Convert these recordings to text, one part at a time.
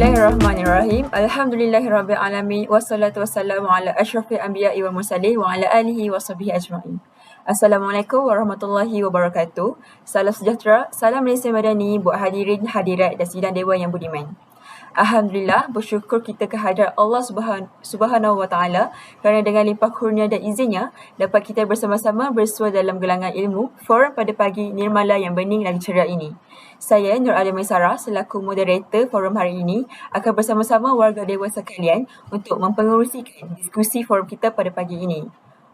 Bismillahirrahmanirrahim. Alhamdulillahirrabbilalamin. Wassalatu wassalamu ala asyrafil anbiya'i wal mursalin wa ala alihi wa sahbihi ajma'in. Assalamualaikum warahmatullahi wabarakatuh. Salam sejahtera, salam Malaysia Madani buat hadirin, hadirat dan sidang Dewan yang budiman. Alhamdulillah, bersyukur kita kehadrat Allah Subhanahu wa Ta'ala kerana dengan limpah kurnia dan izinnya dapat kita bersama-sama bersua dalam gelangan ilmu forum pada pagi nirmala yang bening lagi ceria ini. Saya Nur Alia Maisara selaku moderator forum hari ini akan bersama-sama warga Dewan sekalian untuk mempengerusikan diskusi forum kita pada pagi ini.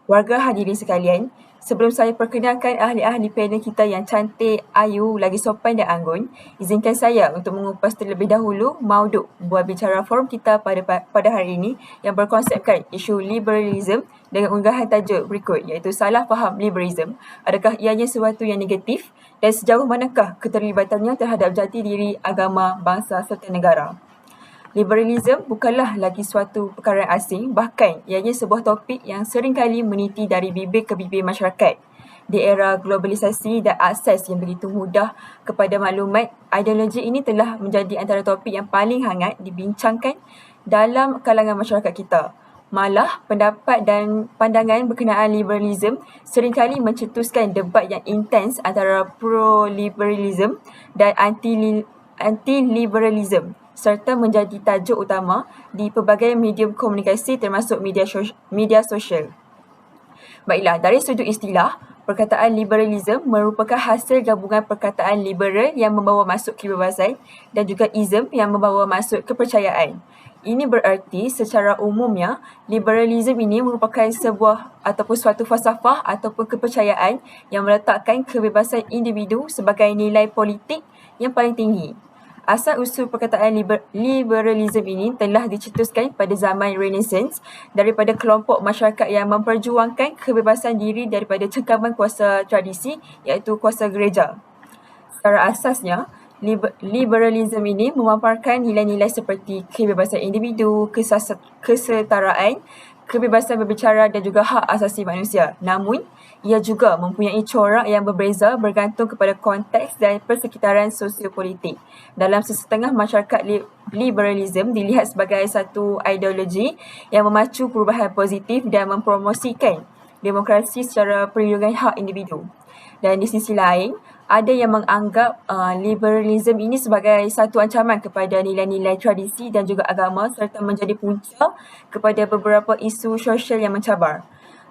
Warga hadirin sekalian, sebelum saya perkenalkan ahli-ahli panel kita yang cantik, ayu, lagi sopan dan anggun, izinkan saya untuk mengupas terlebih dahulu mauduk buat bicara forum kita pada hari ini yang berkonsepkan isu liberalism dengan unggahan tajuk berikut iaitu salah faham liberalism. Adakah ianya sesuatu yang negatif dan sejauh manakah keterlibatannya terhadap jati diri agama, bangsa serta negara? Liberalism bukanlah lagi suatu perkara asing, bahkan ianya sebuah topik yang seringkali meniti dari bibir ke bibir masyarakat. Di era globalisasi dan akses yang begitu mudah kepada maklumat, ideologi ini telah menjadi antara topik yang paling hangat dibincangkan dalam kalangan masyarakat kita. Malah, pendapat dan pandangan berkenaan liberalism seringkali mencetuskan debat yang intens antara pro-liberalism dan anti-liberalism serta menjadi tajuk utama di pelbagai medium komunikasi termasuk media sosial. Baiklah, dari sudut istilah, perkataan liberalism merupakan hasil gabungan perkataan liberal yang membawa masuk kebebasan dan juga ism yang membawa masuk kepercayaan. Ini bererti secara umumnya, liberalism ini merupakan sebuah ataupun suatu falsafah ataupun kepercayaan yang meletakkan kebebasan individu sebagai nilai politik yang paling tinggi. Asal-usul perkataan liberalism ini telah dicetuskan pada zaman Renaissance daripada kelompok masyarakat yang memperjuangkan kebebasan diri daripada cengkaman kuasa tradisi iaitu kuasa gereja. Secara asasnya, liberalism ini memaparkan nilai-nilai seperti kebebasan individu, kesetaraan, kebebasan berbicara dan juga hak asasi manusia. Namun, ia juga mempunyai corak yang berbeza bergantung kepada konteks dan persekitaran sosiopolitik. Dalam sesetengah masyarakat, liberalism dilihat sebagai satu ideologi yang memacu perubahan positif dan mempromosikan demokrasi secara perlindungan hak individu. Dan di sisi lain, ada yang menganggap liberalism ini sebagai satu ancaman kepada nilai-nilai tradisi dan juga agama serta menjadi punca kepada beberapa isu sosial yang mencabar.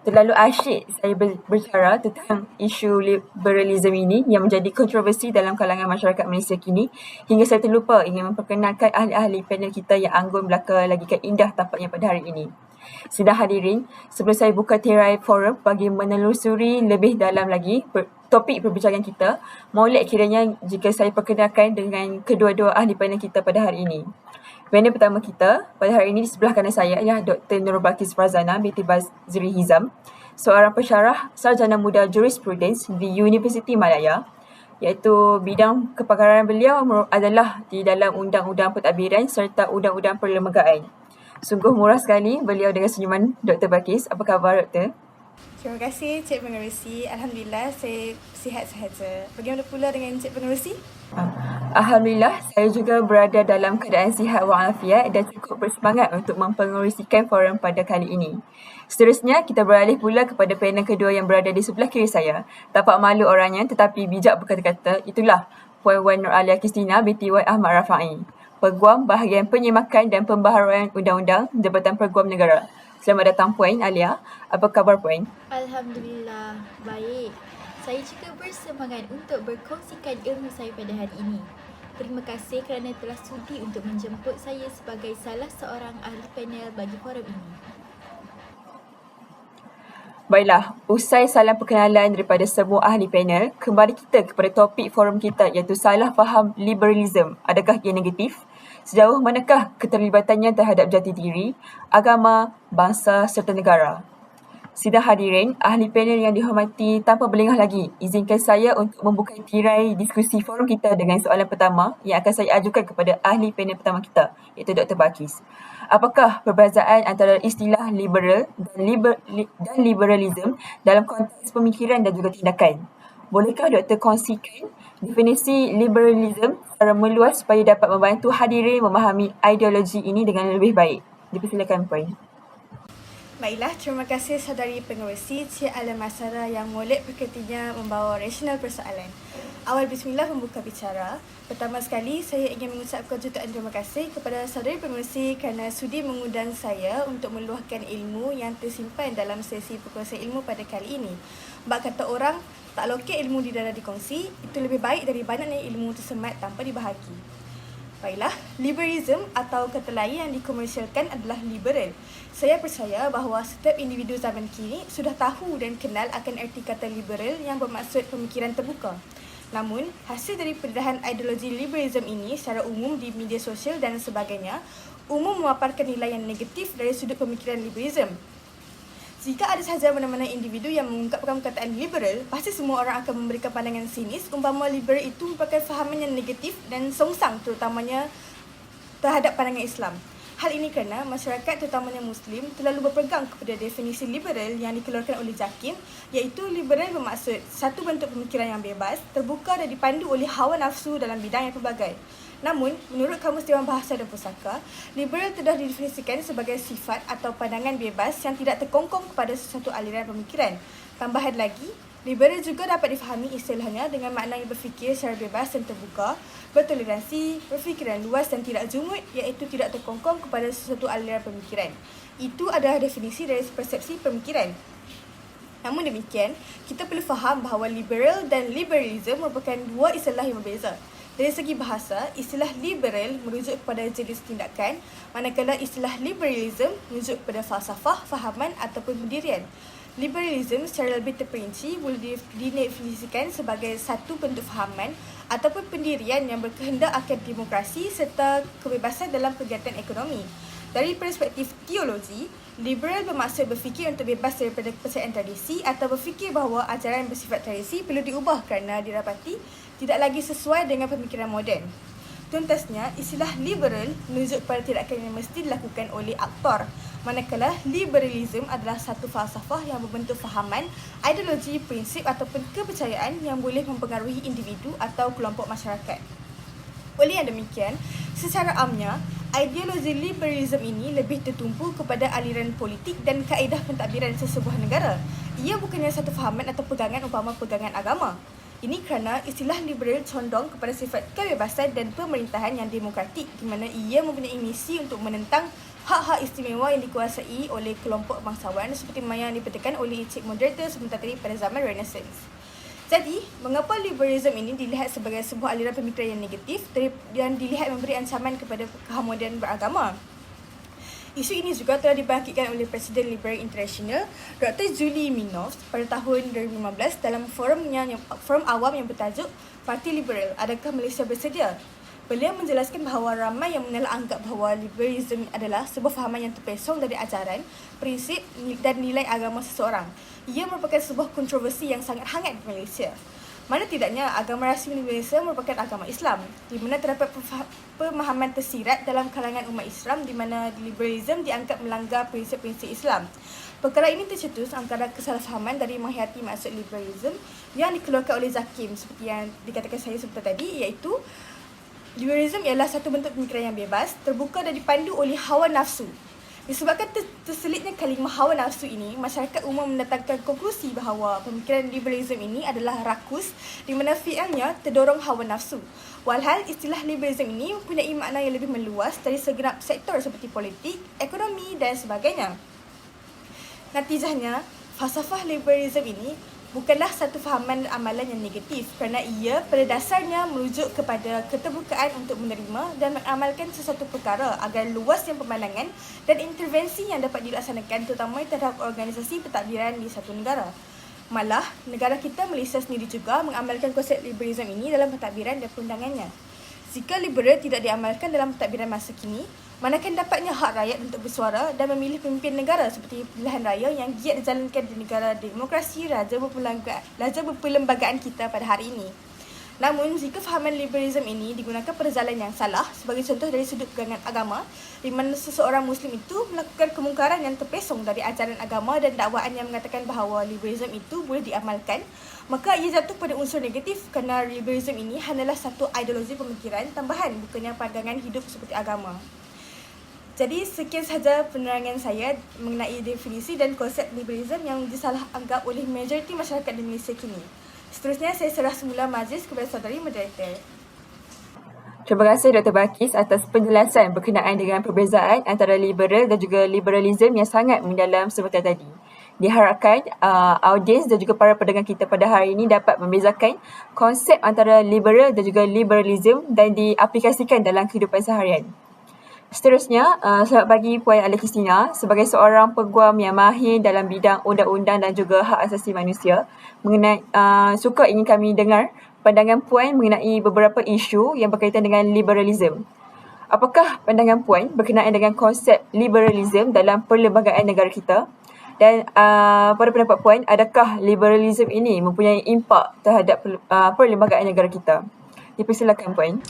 Terlalu asyik saya berbicara tentang isu liberalism ini yang menjadi kontroversi dalam kalangan masyarakat Malaysia kini hingga saya terlupa ingin memperkenalkan ahli-ahli panel kita yang anggun belaka lagikan indah tampaknya pada hari ini. Sidang hadirin, sebelum saya buka tirai forum bagi menelusuri lebih dalam lagi topik perbincangan kita, molek kiranya jika saya perkenalkan dengan kedua-dua ahli panel kita pada hari ini. Panel pertama kita pada hari ini di sebelah kanan saya ialah Dr. Nurul Balqis Farzana binti Bazri Hizam, seorang pensyarah sarjana muda jurisprudence di Universiti Malaya, iaitu bidang kepakaran beliau adalah di dalam undang-undang pentadbiran serta undang-undang perlembagaan. Sungguh murah sekali beliau dengan senyuman Dr. Balqis. Apa khabar, Dr.? Terima kasih Cik Pengerusi. Alhamdulillah saya sihat sahaja. Bagaimana pula dengan Cik Pengerusi? Alhamdulillah, saya juga berada dalam keadaan sihat walafiat dan cukup bersemangat untuk mempengerusikan forum pada kali ini. Seterusnya, kita beralih pula kepada panel kedua yang berada di sebelah kiri saya. Tampak malu orangnya tetapi bijak berkata-kata, itulah Puan Wan Nur Alia Kristina binti Wan Ahmad Rafai, Peguam Bahagian Penyemakan dan Pembaharuan Undang-Undang Jabatan Peguam Negara. Selamat datang Puan Alia. Apa khabar Puan? Alhamdulillah, baik. Saya juga bersemangat untuk berkongsikan ilmu saya pada hari ini. Terima kasih kerana telah sudi untuk menjemput saya sebagai salah seorang ahli panel bagi forum ini. Baiklah, usai salam perkenalan daripada semua ahli panel, kembali kita kepada topik forum kita iaitu salah faham liberalism. Adakah ia negatif? Sejauh manakah keterlibatannya terhadap jati diri, agama, bangsa serta negara? Sidang hadirin, ahli panel yang dihormati, tanpa berlengah lagi, izinkan saya untuk membuka tirai diskusi forum kita dengan soalan pertama yang akan saya ajukan kepada ahli panel pertama kita, iaitu Dr. Balqis. Apakah perbezaan antara istilah liberal dan liberalism dalam konteks pemikiran dan juga tindakan? Bolehkah Dr. kongsikan definisi liberalism secara meluas supaya dapat membantu hadirin memahami ideologi ini dengan lebih baik. Dipersilakan Puan. Baiklah, terima kasih saudari pengerusi Cik Alamasara yang molek berketinya membawa rasional persoalan. Awal bismillah membuka bicara. Pertama sekali, saya ingin mengucapkan jutaan terima kasih kepada saudari pengerusi kerana sudi mengundang saya untuk meluahkan ilmu yang tersimpan dalam sesi perkongsian ilmu pada kali ini. Bak kata orang, tak lokek ilmu di dalam dikongsi, itu lebih baik dari banyaknya ilmu tersemat tanpa dibahagi. Baiklah, liberalism atau kata lain yang dikomersialkan adalah liberal. Saya percaya bahawa setiap individu zaman kini sudah tahu dan kenal akan erti kata liberal yang bermaksud pemikiran terbuka. Namun, hasil dari pendedahan ideologi liberalism ini secara umum di media sosial dan sebagainya, umum memaparkan nilai yang negatif dari sudut pemikiran liberalism. Jika ada sahaja mana-mana individu yang mengungkapkan perkataan liberal, pasti semua orang akan memberikan pandangan sinis umpama liberal itu merupakan fahaman yang negatif dan songsang terutamanya terhadap pandangan Islam. Hal ini kerana masyarakat terutamanya Muslim terlalu berpegang kepada definisi liberal yang dikeluarkan oleh Jakim, iaitu liberal bermaksud satu bentuk pemikiran yang bebas, terbuka dan dipandu oleh hawa nafsu dalam bidang yang pelbagai. Namun, menurut Kamus Dewan Bahasa dan Pusaka, liberal telah didefinisikan sebagai sifat atau pandangan bebas yang tidak terkongkong kepada sesuatu aliran pemikiran. Tambahan lagi, liberal juga dapat difahami istilahnya dengan makna yang berfikir secara bebas dan terbuka, bertoleransi, berfikiran luas dan tidak jumud, iaitu tidak terkongkong kepada sesuatu aliran pemikiran. Itu adalah definisi dari persepsi pemikiran. Namun demikian, kita perlu faham bahawa liberal dan liberalism merupakan dua istilah yang berbeza. Dari segi bahasa, istilah liberal merujuk kepada jenis tindakan, manakala istilah liberalism merujuk kepada falsafah, fahaman ataupun pendirian. Liberalism secara lebih terperinci boleh didefinisikan sebagai satu bentuk fahaman ataupun pendirian yang berkehendak akan demokrasi serta kebebasan dalam kegiatan ekonomi. Dari perspektif teologi, liberal bermaksud berfikir untuk bebas daripada kepercayaan tradisi atau berfikir bahawa ajaran bersifat tradisi perlu diubah kerana didapati tidak lagi sesuai dengan pemikiran moden. Tuntasnya, istilah liberal menunjuk pada tindakan yang mesti dilakukan oleh aktor, manakala liberalism adalah satu falsafah yang berbentuk fahaman, ideologi, prinsip ataupun kepercayaan yang boleh mempengaruhi individu atau kelompok masyarakat. Oleh yang demikian, secara amnya, ideologi liberalism ini lebih tertumpu kepada aliran politik dan kaedah pentadbiran sesebuah negara. Ia bukannya satu fahaman atau pegangan umpama pegangan agama. Ini kerana istilah liberal condong kepada sifat kebebasan dan pemerintahan yang demokratik di mana ia mempunyai misi untuk menentang hak-hak istimewa yang dikuasai oleh kelompok bangsawan seperti yang dipetekan oleh Encik Moderator sebentar tadi pada zaman Renaissance. Jadi, mengapa liberalism ini dilihat sebagai sebuah aliran pemikiran yang negatif dan dilihat memberi ancaman kepada keharmonian beragama? Isu ini juga telah dibangkitkan oleh Presiden Liberal International, Dr. Julie Minoff pada tahun 2015 dalam forum awam yang bertajuk Parti Liberal, Adakah Malaysia Bersedia? Beliau menjelaskan bahawa ramai yang menolak anggap bahawa liberalism adalah sebuah fahaman yang terpesong dari ajaran, prinsip dan nilai agama seseorang. Ia merupakan sebuah kontroversi yang sangat hangat di Malaysia. Mana tidaknya agama rasmi di Malaysia merupakan agama Islam, di mana terdapat pemahaman tersirat dalam kalangan umat Islam di mana liberalism dianggap melanggar prinsip-prinsip Islam. Perkara ini tercetus antara kesalahfahaman dari menghayati maksud liberalism yang dikeluarkan oleh Jakim seperti yang dikatakan saya sebentar tadi, iaitu liberalism ialah satu bentuk pemikiran yang bebas, terbuka dan dipandu oleh hawa nafsu. Disebabkan terselitnya kalimah hawa nafsu ini, masyarakat umum mendatangkan konklusi bahawa pemikiran liberalism ini adalah rakus di mana fi'ilnya terdorong hawa nafsu. Walhal istilah liberalism ini mempunyai makna yang lebih meluas dari segenap sektor seperti politik, ekonomi dan sebagainya. Natijahnya, falsafah liberalism ini bukanlah satu fahaman amalan yang negatif kerana ia pada dasarnya merujuk kepada keterbukaan untuk menerima dan mengamalkan sesuatu perkara agar luasnya pemandangan dan intervensi yang dapat dilaksanakan terutama terhadap organisasi pentadbiran di satu negara. Malah, negara kita Malaysia sendiri juga mengamalkan konsep liberalism ini dalam pentadbiran dan perundangannya. Jika liberal tidak diamalkan dalam pentadbiran masa kini, manakan dapatnya hak rakyat untuk bersuara dan memilih pemimpin negara seperti pilihan raya yang giat dijalankan di negara demokrasi raja berperlembagaan kita pada hari ini. Namun, jika fahaman liberalism ini digunakan pada jalan yang salah, sebagai contoh dari sudut pegangan agama, di mana seseorang Muslim itu melakukan kemungkaran yang terpesong dari ajaran agama dan dakwaan yang mengatakan bahawa liberalism itu boleh diamalkan, maka ia jatuh pada unsur negatif kerana liberalism ini hanyalah satu ideologi pemikiran tambahan, bukannya pandangan hidup seperti agama. Jadi, sekian sahaja penerangan saya mengenai definisi dan konsep liberalism yang disalah anggap oleh majoriti masyarakat di Malaysia kini. Seterusnya, saya serah semula majlis kepada saudari moderator. Terima kasih Dr. Bakis atas penjelasan berkenaan dengan perbezaan antara liberal dan juga liberalism yang sangat mendalam seperti tadi. Diharapkan audiens dan juga para pendengar kita pada hari ini dapat membezakan konsep antara liberal dan juga liberalism dan diaplikasikan dalam kehidupan seharian. Seterusnya, selamat pagi Puan Ali Christina. Sebagai seorang peguam yang mahir dalam bidang undang-undang dan juga hak asasi manusia, suka ingin kami dengar pandangan Puan mengenai beberapa isu yang berkaitan dengan liberalism. Apakah pandangan Puan berkenaan dengan konsep liberalism dalam perlembagaan negara kita? Dan pada pendapat Puan, adakah liberalism ini mempunyai impak terhadap perlembagaan negara kita? Dipersilakan Puan.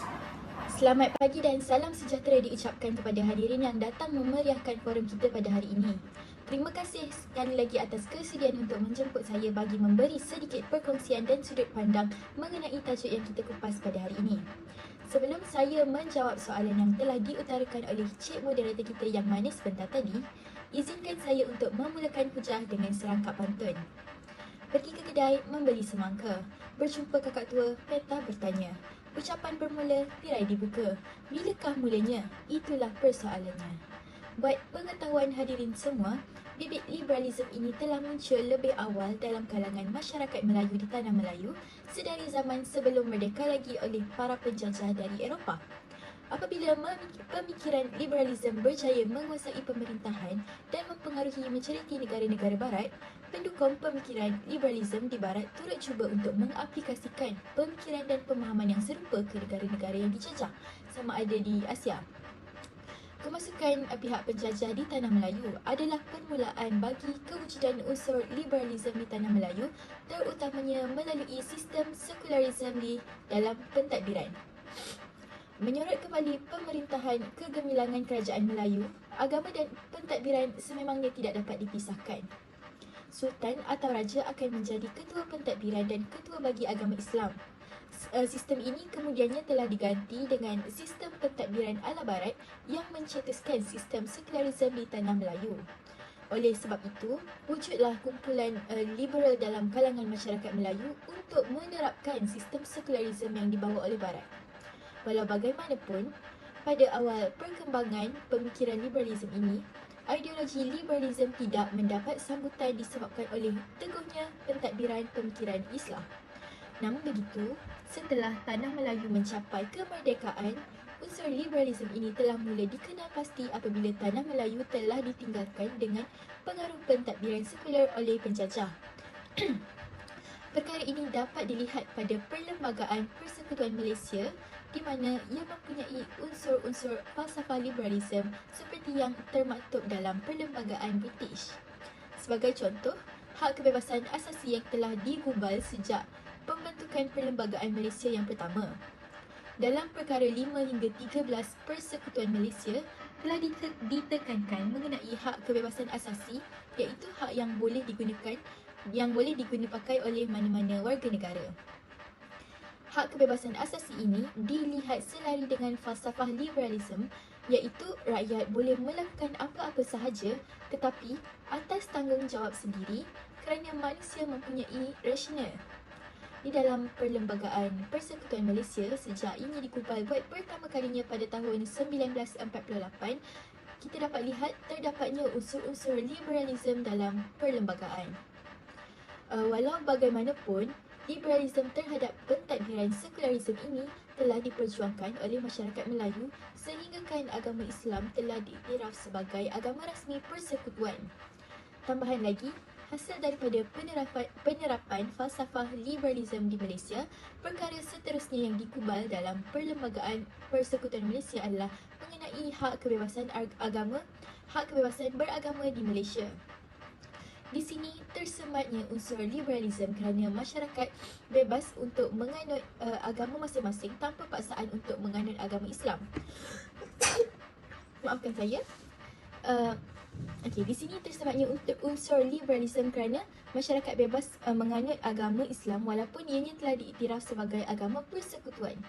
Selamat pagi dan salam sejahtera diucapkan kepada hadirin yang datang memeriahkan forum kita pada hari ini. Terima kasih sekali lagi atas kesediaan untuk menjemput saya bagi memberi sedikit perkongsian dan sudut pandang mengenai tajuk yang kita kupas pada hari ini. Sebelum saya menjawab soalan yang telah diutarakan oleh Cik Moderator kita yang manis sebentar tadi, izinkan saya untuk memulakan hujah dengan serangkap pantun. Pergi ke kedai membeli semangka, berjumpa kakak tua, peta bertanya. Ucapan bermula, tirai dibuka. Bilakah mulanya? Itulah persoalannya. Buat pengetahuan hadirin semua, bibit liberalism ini telah muncul lebih awal dalam kalangan masyarakat Melayu di Tanah Melayu sedari zaman sebelum merdeka lagi oleh para penjajah dari Eropah. Apabila pemikiran liberalism berjaya menguasai pemerintahan dan mempengaruhi majoriti negara-negara barat, pendukung pemikiran liberalism di barat turut cuba untuk mengaplikasikan pemikiran dan pemahaman yang serupa ke negara-negara yang dijajah, sama ada di Asia. Kemasukan pihak penjajah di Tanah Melayu adalah permulaan bagi kewujudan unsur liberalism di Tanah Melayu, terutamanya melalui sistem sekularisme di dalam pentadbiran. Menyorot kembali pemerintahan kegemilangan kerajaan Melayu, agama dan pentadbiran sememangnya tidak dapat dipisahkan. Sultan atau Raja akan menjadi ketua pentadbiran dan ketua bagi agama Islam. Sistem ini kemudiannya telah diganti dengan sistem pentadbiran ala Barat yang mencetuskan sistem sekularisme di Tanah Melayu. Oleh sebab itu, wujudlah kumpulan liberal dalam kalangan masyarakat Melayu untuk menerapkan sistem sekularisme yang dibawa oleh Barat. Walau bagaimanapun, pada awal perkembangan pemikiran liberalism ini, ideologi liberalism tidak mendapat sambutan disebabkan oleh teguhnya pentadbiran pemikiran Islam. Namun begitu, setelah Tanah Melayu mencapai kemerdekaan, unsur liberalism ini telah mula dikenal pasti apabila Tanah Melayu telah ditinggalkan dengan pengaruh pentadbiran sekular oleh penjajah. Perkara ini dapat dilihat pada Perlembagaan Persekutuan Malaysia di mana ia mempunyai unsur-unsur falsafah liberalism seperti yang termaktub dalam Perlembagaan British. Sebagai contoh, hak kebebasan asasi yang telah digubal sejak pembentukan Perlembagaan Malaysia yang pertama. Dalam perkara 5 hingga 13 Persekutuan Malaysia telah ditekankan mengenai hak kebebasan asasi, iaitu hak yang boleh digunapakai oleh mana-mana warga negara. Hak kebebasan asasi ini dilihat selari dengan falsafah liberalism, iaitu rakyat boleh melakukan apa-apa sahaja tetapi atas tanggungjawab sendiri kerana manusia mempunyai rasional. Di dalam Perlembagaan Persekutuan Malaysia, sejak ini digubal buat pertama kalinya pada tahun 1948, kita dapat lihat terdapatnya unsur-unsur liberalism dalam perlembagaan. Walau bagaimanapun, liberalism terhadap pentadbiran sekularisme ini telah diperjuangkan oleh masyarakat Melayu sehinggakan agama Islam telah diiktiraf sebagai agama rasmi persekutuan. Tambahan lagi, hasil daripada penerapan falsafah liberalism di Malaysia, perkara seterusnya yang digubal dalam Perlembagaan Persekutuan Malaysia adalah mengenai hak kebebasan agama, hak kebebasan beragama di Malaysia. Di sini tersematnya unsur liberalisme kerana masyarakat bebas untuk menganut agama masing-masing tanpa paksaan untuk menganut agama Islam. Maafkan saya. Okey, di sini tersematnya unsur liberalisme kerana masyarakat bebas menganut agama Islam walaupun ianya telah diiktiraf sebagai agama persekutuan.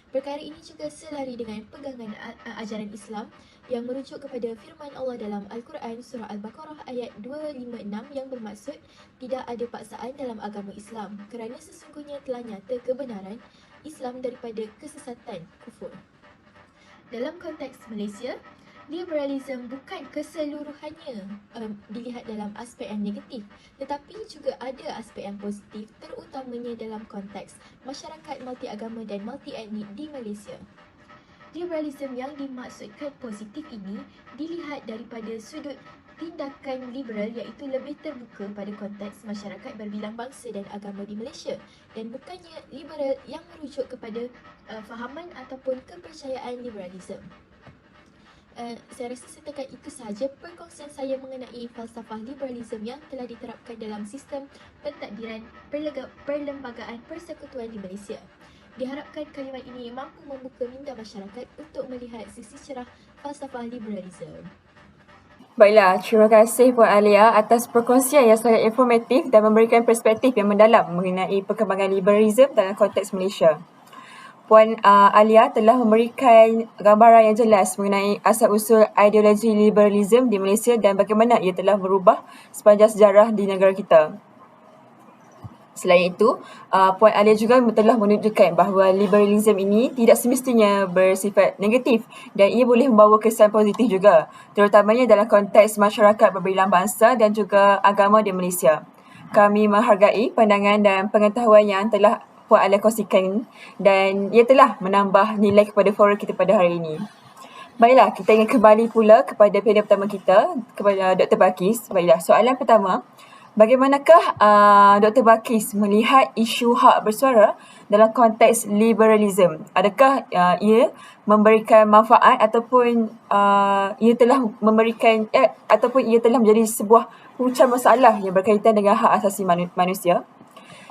Perkara ini juga selari dengan pegangan ajaran Islam yang merujuk kepada firman Allah dalam Al-Quran surah Al-Baqarah ayat 256 yang bermaksud tidak ada paksaan dalam agama Islam kerana sesungguhnya telah nyata kebenaran Islam daripada kesesatan kufur. Dalam konteks Malaysia, liberalisme bukan keseluruhannya dilihat dalam aspek yang negatif, tetapi juga ada aspek yang positif, terutamanya dalam konteks masyarakat multi-agama dan multi-etnik di Malaysia. Liberalisme yang dimaksudkan positif ini dilihat daripada sudut tindakan liberal iaitu lebih terbuka pada konteks masyarakat berbilang bangsa dan agama di Malaysia dan bukannya liberal yang merujuk kepada fahaman ataupun kepercayaan liberalisme. Saya rasa setakat itu sahaja perkongsian saya mengenai falsafah liberalisme yang telah diterapkan dalam sistem pentadbiran perlembagaan persekutuan di Malaysia. Diharapkan kalimat ini mampu membuka minda masyarakat untuk melihat sisi cerah falsafah liberalisme. Baiklah, terima kasih Puan Alia atas perkongsian yang sangat informatif dan memberikan perspektif yang mendalam mengenai perkembangan liberalisme dalam konteks Malaysia. Puan Alia telah memberikan gambaran yang jelas mengenai asal-usul ideologi liberalisme di Malaysia dan bagaimana ia telah berubah sepanjang sejarah di negara kita. Selain itu, Puan Alia juga telah menunjukkan bahawa liberalisme ini tidak semestinya bersifat negatif dan ia boleh membawa kesan positif juga, terutamanya dalam konteks masyarakat berbilang bangsa dan juga agama di Malaysia. Kami menghargai pandangan dan pengetahuan yang telah Puan Alia kongsikan dan ia telah menambah nilai kepada forum kita pada hari ini. Baiklah, kita ingin kembali pula kepada panel pertama kita, kepada Dr. Balkis. Baiklah, soalan pertama. Bagaimanakah Dr. Balkis melihat isu hak bersuara dalam konteks liberalisme? Adakah ia memberikan manfaat ataupun ia telah memberikan ataupun ia telah menjadi sebuah punca masalah yang berkaitan dengan hak asasi manusia?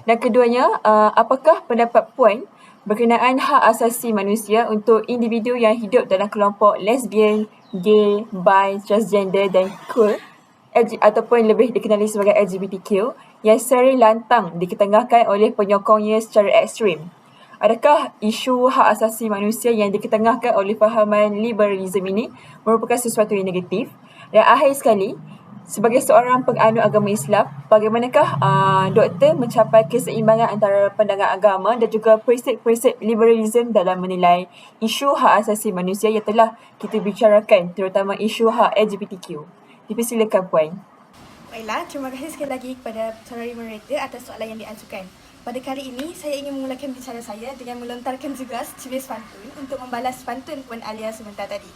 Dan keduanya, apakah pendapat Puan berkenaan hak asasi manusia untuk individu yang hidup dalam kelompok lesbian, gay, bi, transgender dan queer ataupun lebih dikenali sebagai LGBTQ yang sering lantang diketengahkan oleh penyokongnya secara ekstrim? Adakah isu hak asasi manusia yang diketengahkan oleh fahaman liberalisme ini merupakan sesuatu yang negatif? Dan akhir sekali, sebagai seorang penganut agama Islam, bagaimanakah doktor mencapai keseimbangan antara pandangan agama dan juga prinsip-prinsip liberalisme dalam menilai isu hak asasi manusia yang telah kita bicarakan, terutama isu hak LGBTQ? Dipersilakan Puan. Baiklah, terima kasih sekali lagi kepada saudari moderator atas soalan yang diajukan. Pada kali ini, saya ingin memulakan bicara saya dengan melontarkan juga sejenis pantun untuk membalas pantun Puan Alia sebentar tadi.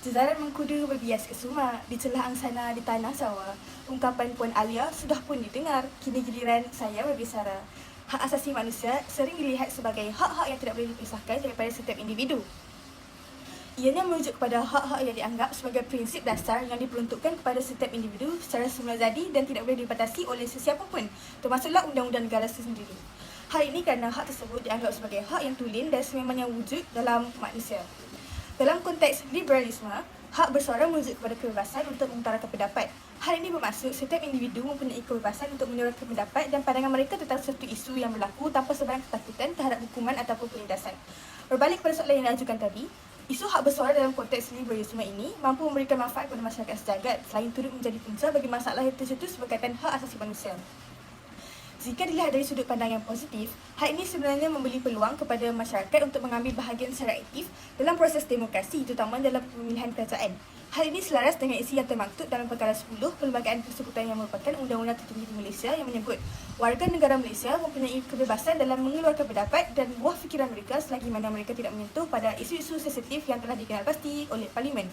Jezaran mengkudu berbias ke suma, di celah angsana di tanah sawah. Ungkapan Puan Alia sudah pun didengar, kini giliran saya berbicara. Hak asasi manusia sering dilihat sebagai hak-hak yang tidak boleh dipisahkan daripada setiap individu. Ianya merujuk kepada hak-hak yang dianggap sebagai prinsip dasar yang diperuntukkan kepada setiap individu secara semula jadi dan tidak boleh dibatasi oleh sesiapa pun, termasuklah undang-undang negara sendiri. Hal ini kerana hak tersebut dianggap sebagai hak yang tulen dan sememangnya wujud dalam manusia. Dalam konteks liberalisme, hak bersuara merujuk kepada kebebasan untuk mengutarakan pendapat. Hal ini bermaksud setiap individu mempunyai kebebasan untuk menyuarakan pendapat dan pandangan mereka tentang sesuatu isu yang berlaku tanpa sebarang ketakutan terhadap hukuman ataupun penindasan. Berbalik pada soalan yang diajukan tadi, isu hak bersuara dalam konteks liberalisme ini mampu memberikan manfaat kepada masyarakat sejagat selain turut menjadi punca bagi masalah yang tercetus berkaitan hak asasi manusia. Jika dilihat dari sudut pandang yang positif, hal ini sebenarnya memberi peluang kepada masyarakat untuk mengambil bahagian secara aktif dalam proses demokrasi, terutama dalam pemilihan kerajaan. Hal ini selaras dengan isi yang termaktub dalam perkara 10 Perlembagaan Persekutuan yang merupakan undang-undang tertinggi di Malaysia yang menyebut warga negara Malaysia mempunyai kebebasan dalam mengeluarkan pendapat dan buah fikiran mereka selagi mana mereka tidak menyentuh pada isu-isu sensitif yang telah dikenal pasti oleh Parlimen.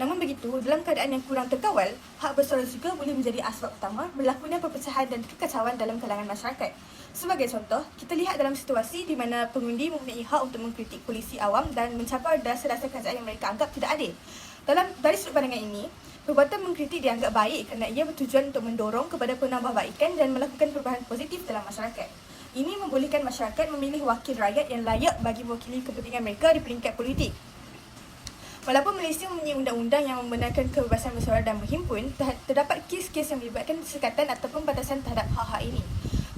Namun begitu, dalam keadaan yang kurang terkawal, hak bersuara juga boleh menjadi asbab utama berlakunya perpecahan dan kekacauan dalam kalangan masyarakat. Sebagai contoh, kita lihat dalam situasi di mana pengundi mempunyai hak untuk mengkritik polisi awam dan mencabar dasar-dasar kerajaan yang mereka anggap tidak adil. Dari sudut pandangan ini, perbuatan mengkritik dianggap baik kerana ia bertujuan untuk mendorong kepada penambahbaikan dan melakukan perubahan positif dalam masyarakat. Ini membolehkan masyarakat memilih wakil rakyat yang layak bagi mewakili kepentingan mereka di peringkat politik. Walaupun Malaysia mempunyai undang-undang yang membenarkan kebebasan bersuara dan berhimpun, terdapat kes-kes yang melibatkan sekatan ataupun batasan terhadap hak-hak ini.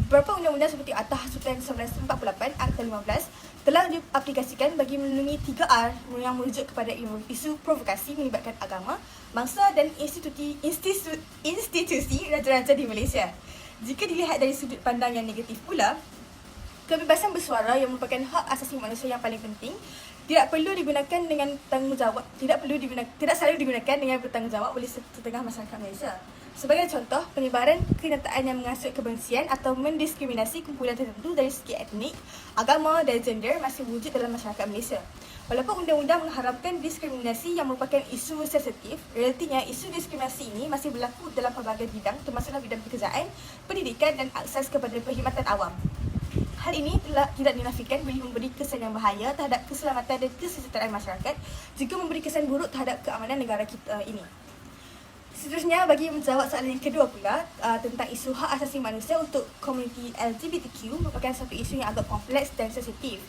Beberapa undang-undang seperti Atas Hasutan 1948, Akta 15 telah diaplikasikan bagi melindungi 3R yang merujuk kepada isu provokasi melibatkan agama, bangsa dan institusi raja-raja di Malaysia. Jika dilihat dari sudut pandang yang negatif pula, kebebasan bersuara yang merupakan hak asasi manusia yang paling penting tidak selalu digunakan dengan bertanggungjawab oleh setengah masyarakat Malaysia. Sebagai contoh, penyebaran kenyataan yang mengasut kebencian atau mendiskriminasi kumpulan tertentu dari segi etnik, agama dan gender masih wujud dalam masyarakat Malaysia. Walaupun undang-undang mengharapkan diskriminasi yang merupakan isu sensitif, realitinya isu diskriminasi ini masih berlaku dalam pelbagai bidang termasuklah bidang pekerjaan, pendidikan dan akses kepada perkhidmatan awam. Hal ini tidak dinafikan boleh memberi kesan yang bahaya terhadap keselamatan dan kesejahteraan masyarakat juga memberi kesan buruk terhadap keamanan negara kita ini. Seterusnya, bagi menjawab soalan yang kedua pula tentang isu hak asasi manusia untuk komuniti LGBTQ merupakan satu isu yang agak kompleks dan sensitif.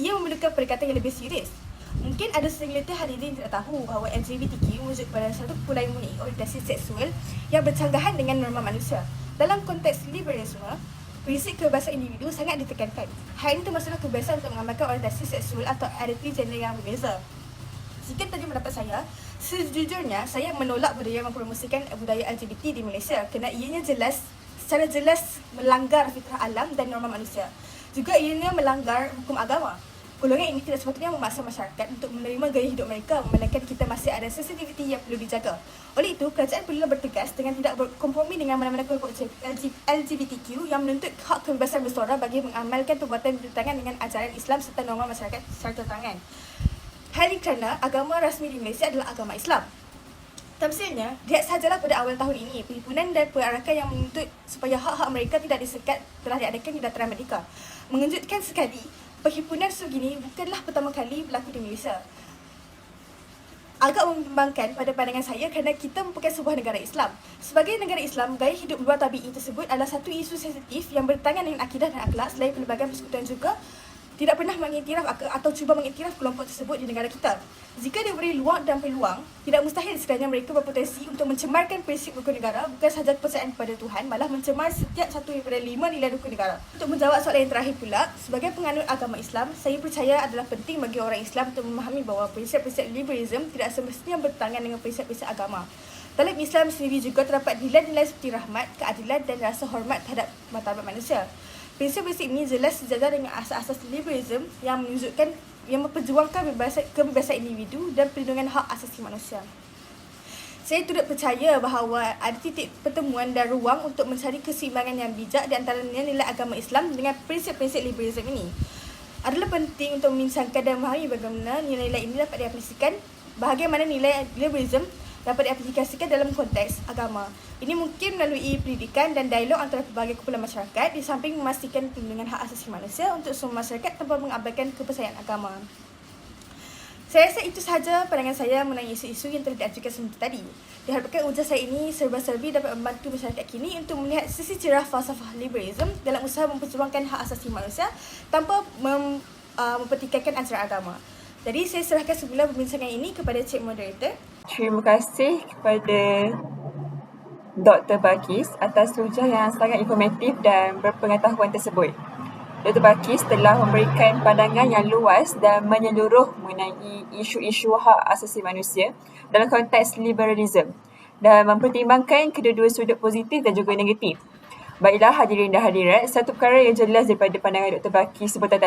Ia memerlukan pendekatan yang lebih serius. Mungkin ada segelintir hadirin tidak tahu bahawa LGBTQ merujuk kepada satu kumpulan yang mempunyai orientasi seksual yang bercanggahan dengan norma manusia. Dalam konteks liberalisme, prinsip kebebasan individu sangat ditekankan. Hal ini termasuklah kebebasan untuk mengamalkan orientasi seksual atau identiti gender yang berbeza. Jika tadi mendapat saya, sejujurnya saya menolak budaya mempromosikan budaya LGBT di Malaysia kerana ianya secara jelas melanggar fitrah alam dan norma manusia. Juga ianya melanggar hukum agama. Golongan ini tidak sepatutnya memaksa masyarakat untuk menerima gaya hidup mereka, melainkan kita masih ada sensitiviti yang perlu dijaga. Oleh itu, kerajaan perlu bertegas dengan tidak berkompromi dengan mana-mana kelompok LGBTQ yang menuntut hak kebebasan bersuara bagi mengamalkan perbuatan bertentangan dengan ajaran Islam serta norma masyarakat secara terang. Hal ini kerana agama rasmi di Malaysia adalah agama Islam. Tamsilnya, lihat sahajalah pada awal tahun ini, perhimpunan dan perarakan yang menuntut supaya hak-hak mereka tidak disekat telah diadakan di dataran merdeka. Mengejutkan sekali, perhimpunan sebegini bukanlah pertama kali berlaku di Malaysia. Agak membimbangkan pada pandangan saya kerana kita merupakan sebuah negara Islam. Sebagai negara Islam, gaya hidup luar tabi'i tersebut adalah satu isu sensitif yang bertentangan dengan akidah dan akhlak selain pelbagai persekutuan juga tidak pernah mengiktiraf atau cuba mengiktiraf kelompok tersebut di negara kita. Jika diberi luang dan peluang, tidak mustahil sekiranya mereka berpotensi untuk mencemarkan prinsip rukun negara, bukan sahaja kepercayaan kepada Tuhan, malah mencemar setiap satu daripada 5 nilai rukun negara. Untuk menjawab soalan yang terakhir pula, sebagai penganut agama Islam, saya percaya adalah penting bagi orang Islam untuk memahami bahawa prinsip-prinsip liberalism tidak semestinya bertentangan dengan prinsip-prinsip agama. Dalam Islam sendiri juga terdapat nilai-nilai seperti rahmat, keadilan dan rasa hormat terhadap martabat manusia. Prinsip-prinsip ini jelas sejajar dengan asas-asas liberalism yang memperjuangkan kebebasan individu dan perlindungan hak asasi manusia. Saya turut percaya bahawa ada titik pertemuan dan ruang untuk mencari keseimbangan yang bijak di antara nilai agama Islam dengan prinsip-prinsip liberalism ini. Adalah penting untuk membincangkan dan memahami bagaimana nilai-nilai ini dapat diaplikasikan, bagaimana nilai liberalism dapat diaplikasikan dalam konteks agama. Ini mungkin melalui pendidikan dan dialog antara pelbagai kumpulan masyarakat di samping memastikan perlindungan hak asasi manusia untuk semua masyarakat tanpa mengabaikan kepercayaan agama. Saya rasa itu sahaja pandangan saya mengenai isu-isu yang telah diajukan sebentar tadi. Diharapkan ujar saya ini serba-serbi dapat membantu masyarakat kini untuk melihat sisi cerah falsafah liberalism dalam usaha memperjuangkan hak asasi manusia tanpa mempertikaikan ajaran agama. Jadi saya serahkan semula perbincangan ini kepada Cik Moderator. Terima kasih kepada Dr. Balkis atas hujah yang sangat informatif dan berpengetahuan tersebut. Dr. Balkis telah memberikan pandangan yang luas dan menyeluruh mengenai isu-isu hak asasi manusia dalam konteks liberalism dan mempertimbangkan kedua-dua sudut positif dan juga negatif. Baiklah hadirin dan hadirat, satu perkara yang jelas daripada pandangan Dr. Balkis sebentar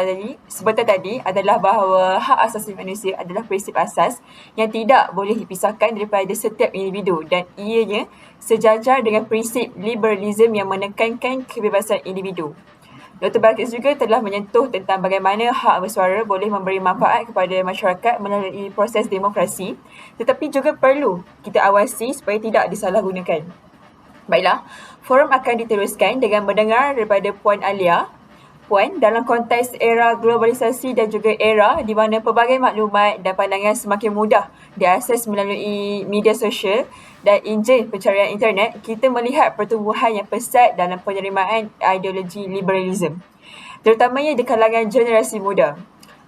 tadi adalah bahawa hak asasi manusia adalah prinsip asas yang tidak boleh dipisahkan daripada setiap individu dan ianya sejajar dengan prinsip liberalism yang menekankan kebebasan individu. Dr. Balkis juga telah menyentuh tentang bagaimana hak bersuara boleh memberi manfaat kepada masyarakat melalui proses demokrasi, tetapi juga perlu kita awasi supaya tidak disalahgunakan. Baiklah, forum akan diteruskan dengan mendengar daripada Puan Alia. Puan, dalam konteks era globalisasi dan juga era di mana pelbagai maklumat dan pandangan semakin mudah diakses melalui media sosial dan enjin pencarian internet, kita melihat pertumbuhan yang pesat dalam penerimaan ideologi liberalism, terutamanya di kalangan generasi muda.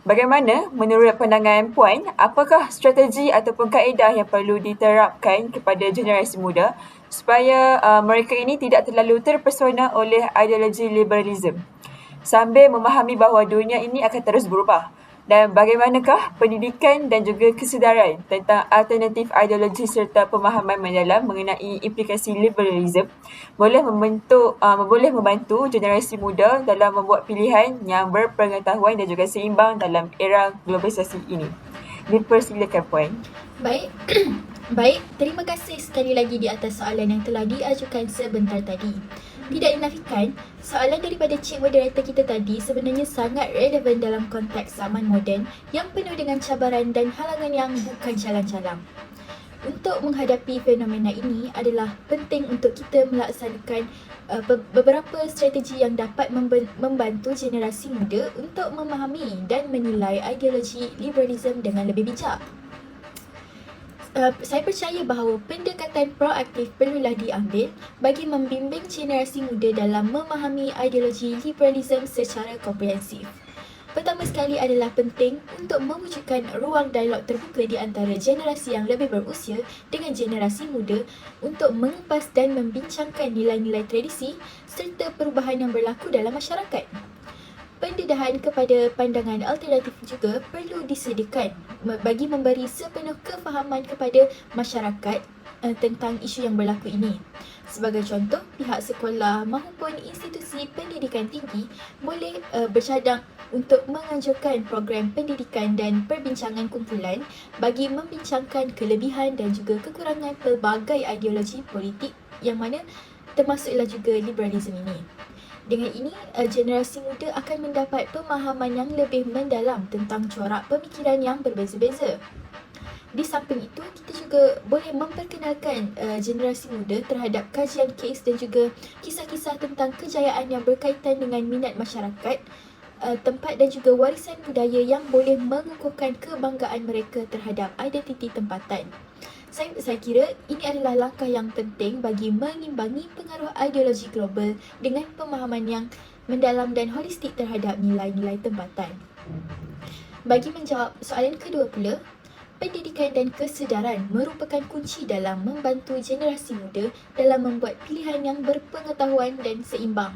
Bagaimana menurut pandangan Puan, apakah strategi ataupun kaedah yang perlu diterapkan kepada generasi muda supaya mereka ini tidak terlalu terpesona oleh ideologi liberalism sambil memahami bahawa dunia ini akan terus berubah? Dan bagaimanakah pendidikan dan juga kesedaran tentang alternatif ideologi serta pemahaman mendalam mengenai implikasi liberalism boleh membantu generasi muda dalam membuat pilihan yang berpengetahuan dan juga seimbang dalam era globalisasi ini? Dipersilakan Puan. Baik. Baik, terima kasih sekali lagi di atas soalan yang telah diajukan sebentar tadi. Tidak dinafikan, soalan daripada Cik Moderator kita tadi sebenarnya sangat relevan dalam konteks zaman moden yang penuh dengan cabaran dan halangan yang bukan calang-calang. Untuk menghadapi fenomena ini adalah penting untuk kita melaksanakan beberapa strategi yang dapat membantu generasi muda untuk memahami dan menilai ideologi liberalism dengan lebih bijak. Saya percaya bahawa pendekatan proaktif perlulah diambil bagi membimbing generasi muda dalam memahami ideologi liberalism secara komprehensif. Pertama sekali adalah penting untuk mewujudkan ruang dialog terbuka di antara generasi yang lebih berusia dengan generasi muda untuk mengupas dan membincangkan nilai-nilai tradisi serta perubahan yang berlaku dalam masyarakat. Pendedahan kepada pandangan alternatif juga perlu disediakan bagi memberi sepenuh kefahaman kepada masyarakat tentang isu yang berlaku ini. Sebagai contoh, pihak sekolah maupun institusi pendidikan tinggi boleh bercadang untuk menganjurkan program pendidikan dan perbincangan kumpulan bagi membincangkan kelebihan dan juga kekurangan pelbagai ideologi politik yang mana termasuklah juga liberalism ini. Dengan ini, generasi muda akan mendapat pemahaman yang lebih mendalam tentang corak pemikiran yang berbeza-beza. Di samping itu, kita juga boleh memperkenalkan generasi muda terhadap kajian kes dan juga kisah-kisah tentang kejayaan yang berkaitan dengan minat masyarakat, tempat dan juga warisan budaya yang boleh mengukuhkan kebanggaan mereka terhadap identiti tempatan. Saya kira ini adalah langkah yang penting bagi mengimbangi pengaruh ideologi global dengan pemahaman yang mendalam dan holistik terhadap nilai-nilai tempatan. Bagi menjawab soalan kedua pula, pendidikan dan kesedaran merupakan kunci dalam membantu generasi muda dalam membuat pilihan yang berpengetahuan dan seimbang.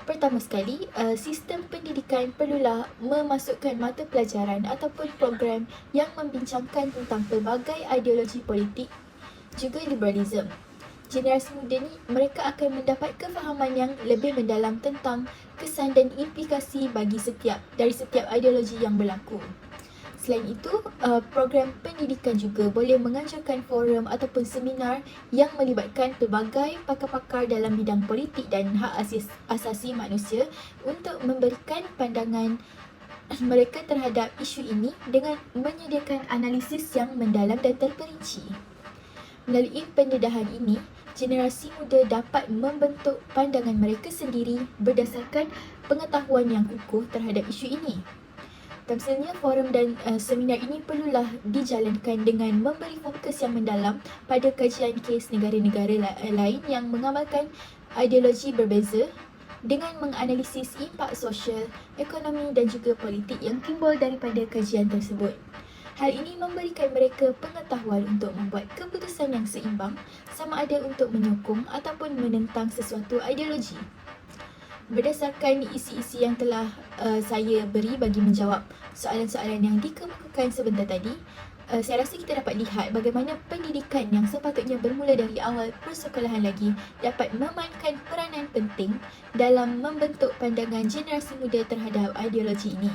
Pertama sekali, sistem pendidikan perlulah memasukkan mata pelajaran ataupun program yang membincangkan tentang pelbagai ideologi politik, juga liberalism. Generasi muda ni, mereka akan mendapat kefahaman yang lebih mendalam tentang kesan dan implikasi dari setiap ideologi yang berlaku. Selain itu, program pendidikan juga boleh menganjurkan forum ataupun seminar yang melibatkan pelbagai pakar-pakar dalam bidang politik dan hak asasi manusia untuk memberikan pandangan mereka terhadap isu ini dengan menyediakan analisis yang mendalam dan terperinci. Melalui pendedahan ini, generasi muda dapat membentuk pandangan mereka sendiri berdasarkan pengetahuan yang kukuh terhadap isu ini. Semestinya forum dan seminar ini perlulah dijalankan dengan memberi fokus yang mendalam pada kajian kes negara-negara lain yang mengamalkan ideologi berbeza dengan menganalisis impak sosial, ekonomi dan juga politik yang timbul daripada kajian tersebut. Hal ini memberikan mereka pengetahuan untuk membuat keputusan yang seimbang sama ada untuk menyokong ataupun menentang sesuatu ideologi. Berdasarkan isi-isi yang telah saya beri bagi menjawab soalan-soalan yang dikemukakan sebentar tadi, saya rasa kita dapat lihat bagaimana pendidikan yang sepatutnya bermula dari awal persekolahan lagi dapat memainkan peranan penting dalam membentuk pandangan generasi muda terhadap ideologi ini.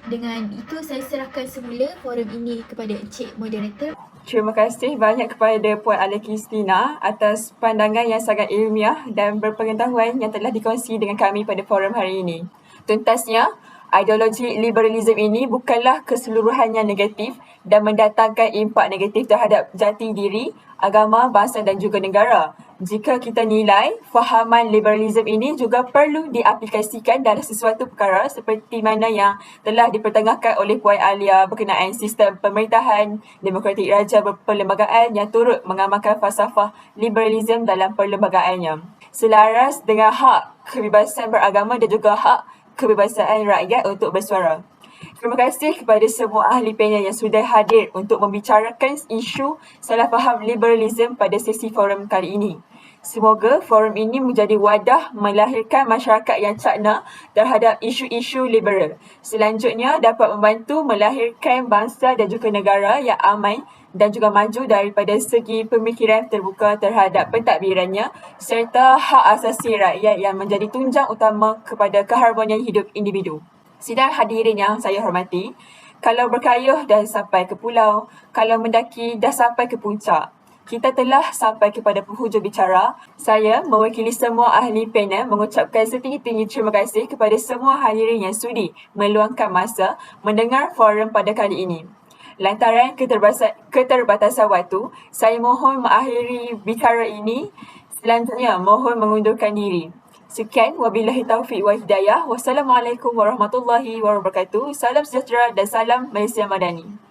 Dengan itu, saya serahkan semula forum ini kepada Encik Moderator. Terima kasih banyak kepada Puan Alia Kristina atas pandangan yang sangat ilmiah dan berpengetahuan yang telah dikongsi dengan kami pada forum hari ini. Tuntasnya, ideologi liberalism ini bukanlah keseluruhannya negatif dan mendatangkan impak negatif terhadap jati diri, agama, bangsa dan juga negara. Jika kita nilai, fahaman liberalism ini juga perlu diaplikasikan dalam sesuatu perkara seperti mana yang telah dipertengahkan oleh Puan Alia berkenaan sistem pemerintahan, demokratik raja berperlembagaan yang turut mengamalkan falsafah liberalism dalam perlembagaannya. Selaras dengan hak kebebasan beragama dan juga hak kebebasan rakyat untuk bersuara. Terima kasih kepada semua ahli panel yang sudah hadir untuk membicarakan isu salah faham liberalism pada sesi forum kali ini. Semoga forum ini menjadi wadah melahirkan masyarakat yang cakna terhadap isu-isu liberal. Selanjutnya dapat membantu melahirkan bangsa dan juga negara yang aman dan juga maju daripada segi pemikiran terbuka terhadap pentadbirannya serta hak asasi rakyat yang menjadi tunjang utama kepada keharmonian hidup individu. Sidang hadirin yang saya hormati, kalau berkayuh dah sampai ke pulau, kalau mendaki dah sampai ke puncak, kita telah sampai kepada penghujung bicara. Saya mewakili semua ahli panel mengucapkan setinggi-tinggi terima kasih kepada semua hadirin yang sudi meluangkan masa mendengar forum pada kali ini. Lantaran keterbatasan waktu, saya mohon mengakhiri bicara ini. Selanjutnya, mohon mengundurkan diri. Sekian, wabillahi taufiq wa hidayah. Wassalamualaikum warahmatullahi wabarakatuh. Salam sejahtera dan salam Malaysia Madani.